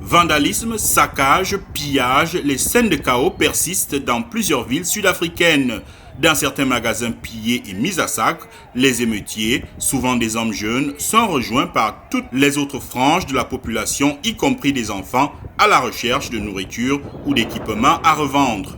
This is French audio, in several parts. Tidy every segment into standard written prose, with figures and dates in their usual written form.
Vandalisme, saccage, pillage, les scènes de chaos persistent dans plusieurs villes sud-africaines. Dans certains magasins pillés et mis à sac, les émeutiers, souvent des hommes jeunes, sont rejoints par toutes les autres franges de la population, y compris des enfants, à la recherche de nourriture ou d'équipements à revendre.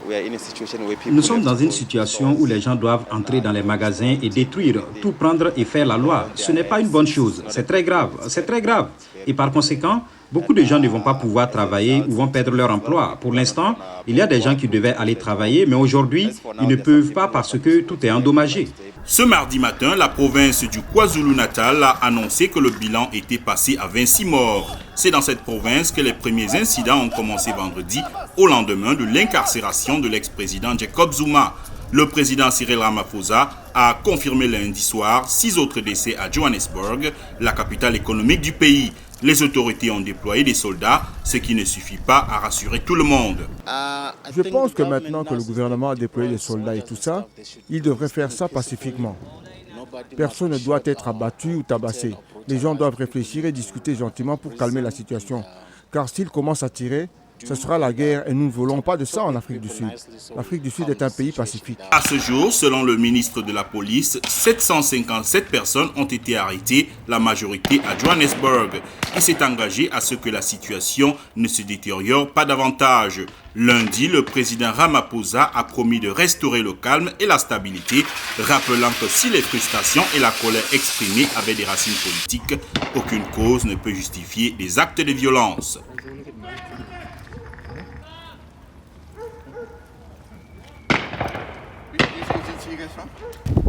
Nous sommes dans une situation où les gens doivent entrer dans les magasins et détruire, tout prendre et faire la loi. Ce n'est pas une bonne chose, c'est très grave, c'est très grave. Et par conséquent, beaucoup de gens ne vont pas pouvoir travailler ou vont perdre leur emploi. Pour l'instant, il y a des gens qui devaient aller travailler, mais aujourd'hui, ils ne peuvent pas parce que tout est endommagé. Ce mardi matin, la province du KwaZulu-Natal a annoncé que le bilan était passé à 26 morts. C'est dans cette province que les premiers incidents ont commencé vendredi, au lendemain de l'incarcération de l'ex-président Jacob Zuma. Le président Cyril Ramaphosa a confirmé lundi soir 6 autres décès à Johannesburg, la capitale économique du pays. Les autorités ont déployé des soldats, ce qui ne suffit pas à rassurer tout le monde. Je pense que maintenant que le gouvernement a déployé les soldats et tout ça, il devrait faire ça pacifiquement. Personne ne doit être abattu ou tabassé. Les gens doivent réfléchir et discuter gentiment pour calmer la situation. Car s'ils commencent à tirer, ce sera la guerre et nous ne voulons pas de ça en Afrique du Sud. L'Afrique du Sud est un pays pacifique. À ce jour, selon le ministre de la Police, 757 personnes ont été arrêtées, la majorité à Johannesburg. Il s'est engagé à ce que la situation ne se détériore pas davantage. Lundi, le président Ramaphosa a promis de restaurer le calme et la stabilité, rappelant que si les frustrations et la colère exprimées avaient des racines politiques, aucune cause ne peut justifier des actes de violence. Wie is het hier?